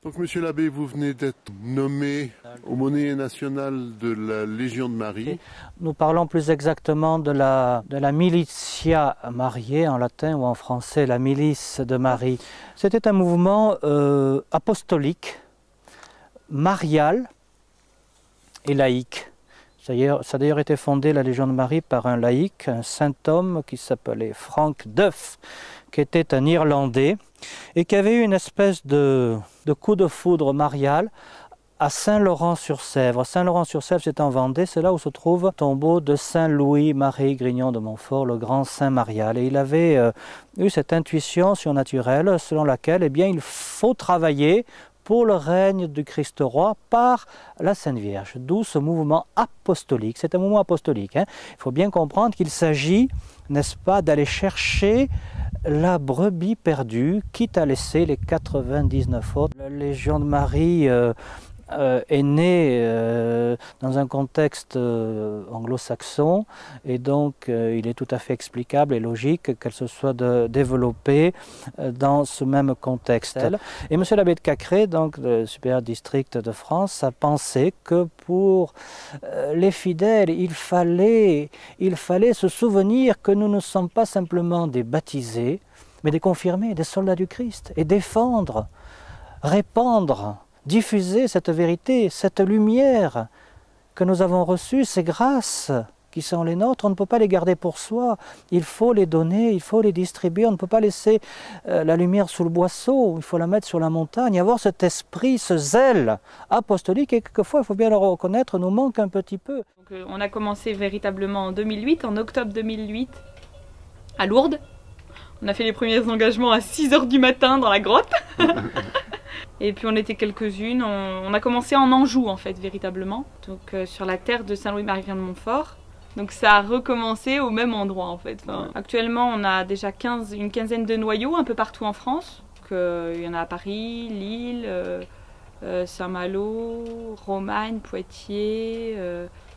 Donc, monsieur l'abbé, vous venez d'être nommé aumônier national de la Légion de Marie. Nous parlons plus exactement de la Militia Mariae en latin ou en français, la milice de Marie. C'était un mouvement apostolique, marial et laïque. Ça a d'ailleurs été fondé, la Légion de Marie, par un laïc, un saint homme qui s'appelait Frank Duff, qui était un Irlandais et qui avait eu une espèce de coup de foudre marial à Saint-Laurent-sur-Sèvre. Saint-Laurent-sur-Sèvre, c'est en Vendée, c'est là où se trouve le tombeau de Saint-Louis-Marie Grignon de Montfort, le grand saint marial. Et il avait eu cette intuition surnaturelle selon laquelle il faut travailler pour le règne du Christ roi par la Sainte Vierge, d'où ce mouvement apostolique. C'est un mouvement apostolique. Il faut bien comprendre qu'il s'agit, n'est-ce pas, d'aller chercher la brebis perdue, quitte à laisser les 99 autres. La Légion de Marie est née dans un contexte anglo-saxon et donc il est tout à fait explicable et logique qu'elle se soit développée dans ce même contexte. Et M. l'abbé de Cacré, donc le supérieur district de France, a pensé que pour les fidèles, il fallait se souvenir que nous ne sommes pas simplement des baptisés, mais des confirmés, des soldats du Christ, et défendre, répandre, diffuser cette vérité, cette lumière que nous avons reçue, ces grâces qui sont les nôtres, on ne peut pas les garder pour soi, il faut les donner, il faut les distribuer, on ne peut pas laisser la lumière sous le boisseau, il faut la mettre sur la montagne, avoir cet esprit, ce zèle apostolique, et quelquefois, il faut bien le reconnaître, nous manque un petit peu. Donc, on a commencé véritablement en 2008, en octobre 2008, à Lourdes. On a fait les premiers engagements à 6 h du matin dans la grotte. Et puis on était quelques-unes. On a commencé en Anjou en fait, véritablement. Donc sur la terre de Saint-Louis-Marie Grignon de Montfort. Donc ça a recommencé au même endroit en fait. Enfin, actuellement on a déjà une quinzaine de noyaux un peu partout en France. Donc, il y en a à Paris, Lille, Saint-Malo, Romagne, Poitiers,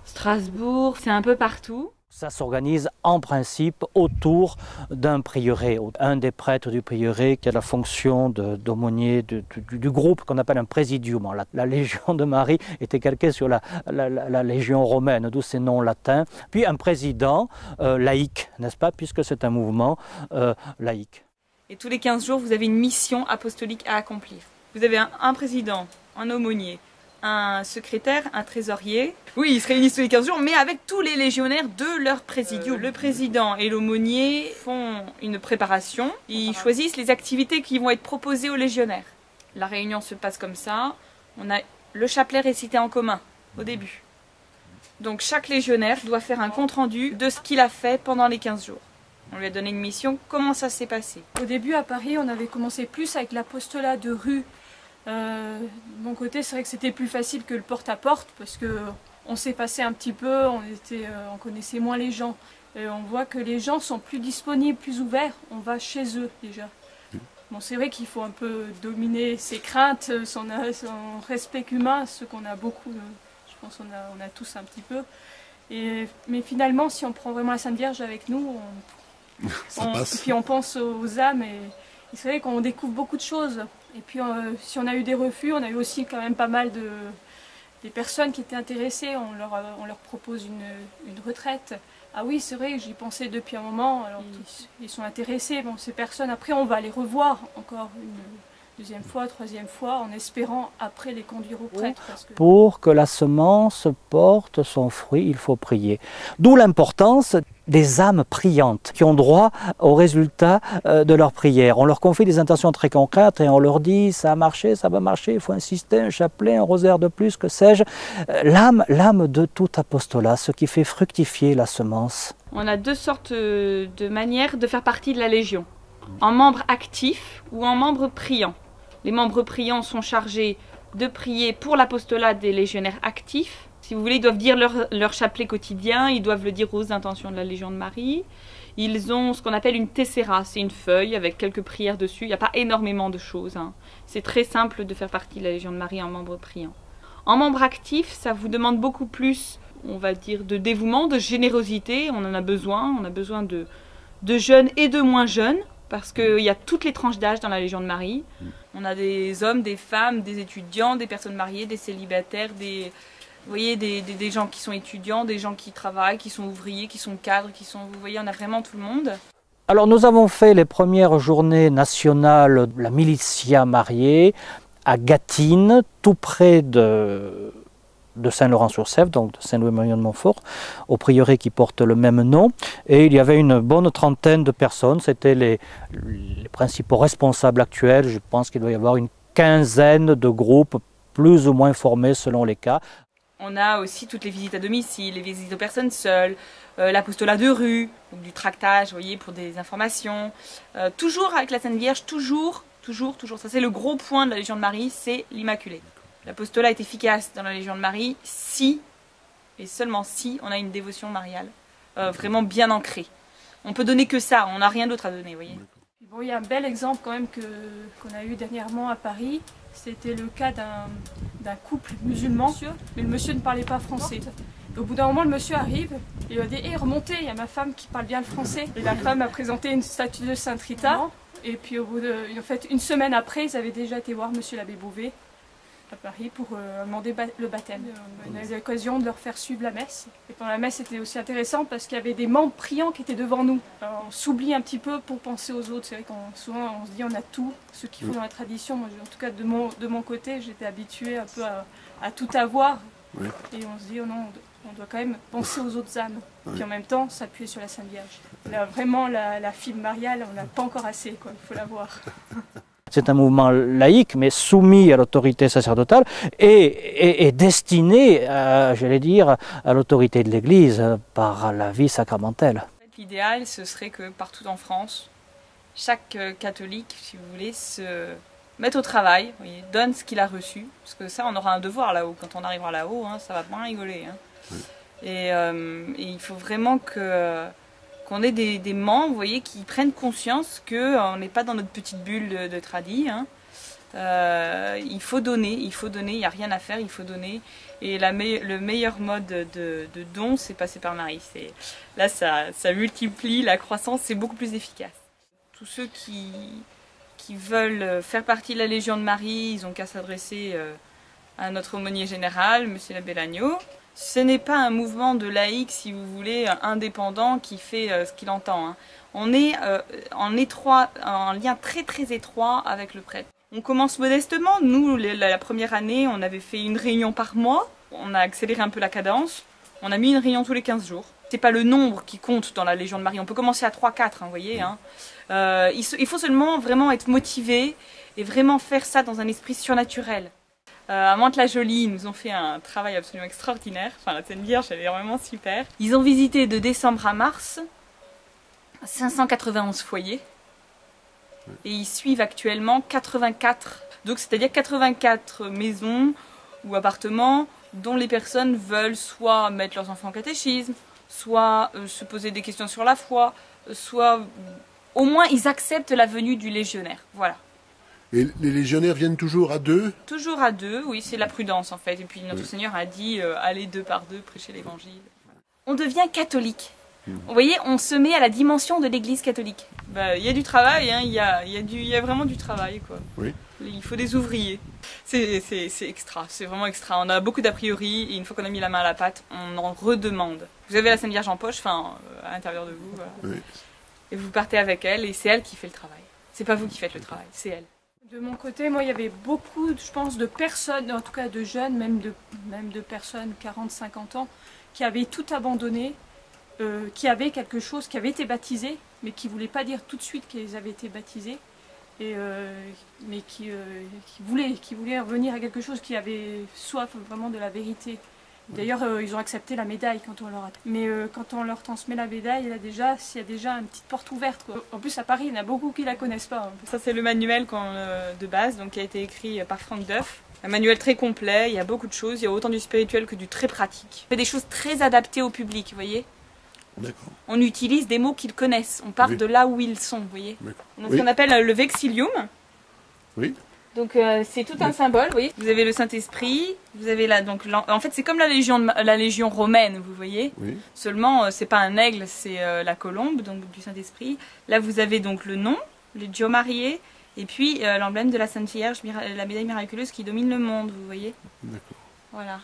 Strasbourg, c'est un peu partout. Ça s'organise en principe autour d'un prieuré. Un des prêtres du prieuré qui a la fonction d'aumônier du groupe qu'on appelle un présidium. La Légion de Marie était calquée sur la Légion romaine, d'où ces noms latins. Puis un président laïque, n'est-ce pas, puisque c'est un mouvement laïque. Et tous les 15 jours, vous avez une mission apostolique à accomplir. Vous avez un président, un aumônier, un secrétaire, un trésorier. Oui, ils se réunissent tous les 15 jours, mais avec tous les légionnaires de leur présidium. Le président et l'aumônier font une préparation. Ils choisissent les activités qui vont être proposées aux légionnaires. La réunion se passe comme ça. On a le chapelet récité en commun au début. Donc chaque légionnaire doit faire un compte-rendu de ce qu'il a fait pendant les 15 jours. On lui a donné une mission. Comment ça s'est passé? Au début, à Paris, on avait commencé plus avec l'apostolat de rue. De mon côté, c'est vrai que c'était plus facile que le porte-à-porte parce que on s'effaçait un petit peu, on connaissait moins les gens. Et on voit que les gens sont plus disponibles, plus ouverts, on va chez eux déjà. Bon, c'est vrai qu'il faut un peu dominer ses craintes, son respect humain, ce qu'on a beaucoup, je pense qu'on a tous un petit peu. Mais finalement, si on prend vraiment la Sainte Vierge avec nous, puis on pense aux âmes et c'est vrai qu'on découvre beaucoup de choses. Et puis si on a eu des refus, on a eu aussi quand même pas mal des personnes qui étaient intéressées, on leur propose une retraite. Ah oui, c'est vrai, j'y pensais depuis un moment, alors ils sont intéressés. Bon, ces personnes, après on va les revoir encore une deuxième fois, troisième fois, en espérant après les conduire au prêtre. Pour que la semence porte son fruit, il faut prier. D'où l'importance des âmes priantes qui ont droit au résultat de leur prière. On leur confie des intentions très concrètes et on leur dit ça a marché, ça va marcher, il faut insister, un chapelet, un rosaire de plus, que sais-je. L'âme de tout apostolat, ce qui fait fructifier la semence. On a deux sortes de manières de faire partie de la Légion. En membre actif ou en membre priant. Les membres priants sont chargés de prier pour l'apostolat des légionnaires actifs. Si vous voulez, ils doivent dire leur chapelet quotidien, ils doivent le dire aux intentions de la Légion de Marie. Ils ont ce qu'on appelle une tessera, c'est une feuille avec quelques prières dessus. Il n'y a pas énormément de choses. C'est très simple de faire partie de la Légion de Marie en membre priant. En membre actif, ça vous demande beaucoup plus, on va dire, de dévouement, de générosité. On en a besoin de jeunes et de moins jeunes. parce qu'il y a toutes les tranches d'âge dans la Légion de Marie. On a des hommes, des femmes, des étudiants, des personnes mariées, des célibataires, vous voyez, des gens qui sont étudiants, des gens qui travaillent, qui sont ouvriers, qui sont cadres, vous voyez, on a vraiment tout le monde. Alors nous avons fait les premières journées nationales de la militia mariée à Gâtine, tout près de Saint-Laurent-sur-Sèvre, donc de Saint-Louis-Marion de Montfort, au prieuré qui porte le même nom. Et il y avait une bonne trentaine de personnes, c'était les principaux responsables actuels. Je pense qu'il doit y avoir une quinzaine de groupes plus ou moins formés selon les cas. On a aussi toutes les visites à domicile, les visites aux personnes seules, l'apostolat de rue, donc du tractage, vous voyez, pour des informations. Toujours avec la Sainte Vierge, toujours, ça c'est le gros point de la Légion de Marie, c'est l'Immaculée. L'apostolat est efficace dans la Légion de Marie si, et seulement si, on a une dévotion mariale vraiment bien ancrée. On peut donner que ça, on n'a rien d'autre à donner, vous voyez. Bon, il y a un bel exemple quand même qu'on a eu dernièrement à Paris. C'était le cas d'un couple musulman, mais le monsieur ne parlait pas français. Au bout d'un moment, le monsieur arrive et il a dit « Hé, remontez, il y a ma femme qui parle bien le français ». Et la femme a présenté une statue de Sainte Rita. Et puis au bout en fait, une semaine après, ils avaient déjà été voir monsieur l'abbé Beauvais à Paris pour demander le baptême. On a eu l'occasion de leur faire suivre la messe. Et pendant la messe, c'était aussi intéressant parce qu'il y avait des membres priants qui étaient devant nous. Alors, on s'oublie un petit peu pour penser aux autres. C'est vrai qu'on souvent on se dit on a tout, ce qu'il faut dans la tradition. Moi, en tout cas, de mon côté, j'étais habituée un peu à tout avoir. Oui. Et on se dit oh non, on doit quand même penser aux autres âmes. Oui. Puis en même temps, s'appuyer sur la Sainte Vierge. Là, vraiment, la fibre mariale, on n'a pas encore assez, quoi. Il faut la voir. C'est un mouvement laïque, mais soumis à l'autorité sacerdotale et destiné, j'allais dire, à l'autorité de l'Église par la vie sacramentelle. L'idéal, ce serait que partout en France, chaque catholique, si vous voulez, se mette au travail, voyez, donne ce qu'il a reçu, parce que ça, on aura un devoir là-haut. Quand on arrivera là-haut, hein, ça va bien rigoler. Hein. Oui. Et il faut vraiment qu'on ait des membres, vous voyez, qui prennent conscience qu'on n'est pas dans notre petite bulle de tradit. Hein. Il faut donner, il n'y a rien à faire, il faut donner. Et le meilleur mode de don, c'est passer par Marie. Là, ça multiplie, la croissance, c'est beaucoup plus efficace. Tous ceux qui veulent faire partie de la Légion de Marie, ils n'ont qu'à s'adresser à notre aumônier général, M. l'abbé Lagneau. Ce n'est pas un mouvement de laïcs, si vous voulez, indépendant qui fait ce qu'il entend. Hein. On est en lien très très étroit avec le prêtre. On commence modestement. Nous, la première année, on avait fait une réunion par mois. On a accéléré un peu la cadence. On a mis une réunion tous les 15 jours. Ce n'est pas le nombre qui compte dans la Légion de Marie. On peut commencer à 3-4, hein, vous voyez. Hein. Il faut seulement vraiment être motivé et vraiment faire ça dans un esprit surnaturel. À Mantes-la-Jolie, ils nous ont fait un travail absolument extraordinaire. Enfin, la Sainte Vierge, elle est vraiment super. Ils ont visité de décembre à mars 591 foyers. Et ils suivent actuellement 84. Donc, c'est-à-dire 84 maisons ou appartements dont les personnes veulent soit mettre leurs enfants en catéchisme, soit se poser des questions sur la foi, soit au moins ils acceptent la venue du légionnaire. Voilà. Et les légionnaires viennent toujours à deux? Toujours à deux, oui, c'est la prudence en fait. Et puis notre Seigneur a dit allez 2 par 2 prêcher l'évangile. On devient catholique. Vous voyez, on se met à la dimension de l'Église catholique. Il y a du travail, hein, il y a vraiment du travail, quoi. Oui. Il faut des ouvriers. C'est extra, c'est vraiment extra. On a beaucoup d'a priori et une fois qu'on a mis la main à la pâte, on en redemande. Vous avez la Sainte Vierge en poche, enfin à l'intérieur de vous, voilà. Oui. Et vous partez avec elle et c'est elle qui fait le travail. C'est pas vous qui faites le travail, c'est elle. De mon côté, moi, il y avait beaucoup, je pense, de personnes, en tout cas de jeunes, même de personnes 40-50 ans, qui avaient tout abandonné, qui avaient quelque chose, qui avaient été baptisés, mais qui ne voulaient pas dire tout de suite qu'ils avaient été baptisés, mais qui voulaient revenir à quelque chose qui avait soif vraiment de la vérité. D'ailleurs, ils ont accepté la médaille quand on leur a... Mais quand on leur transmet la médaille, il y a déjà une petite porte ouverte, quoi. En plus, à Paris, il y en a beaucoup qui ne la connaissent pas. Hein. Ça, c'est le manuel de base, donc, qui a été écrit par Franck Duff. Un manuel très complet, il y a beaucoup de choses, il y a autant du spirituel que du très pratique. On fait des choses très adaptées au public, vous voyez. D'accord. On utilise des mots qu'ils connaissent, on part de là où ils sont, vous voyez. Donc, ce qu'on appelle le vexilium. Oui. Donc c'est tout un symbole, vous voyez. Vous avez le Saint-Esprit, vous avez en fait c'est comme la légion romaine, vous voyez. Oui. Seulement c'est pas un aigle, c'est la colombe donc du Saint-Esprit. Là vous avez donc le nom, le Dio marié, et puis l'emblème de la Sainte Vierge, la médaille miraculeuse qui domine le monde, vous voyez. D'accord. Voilà.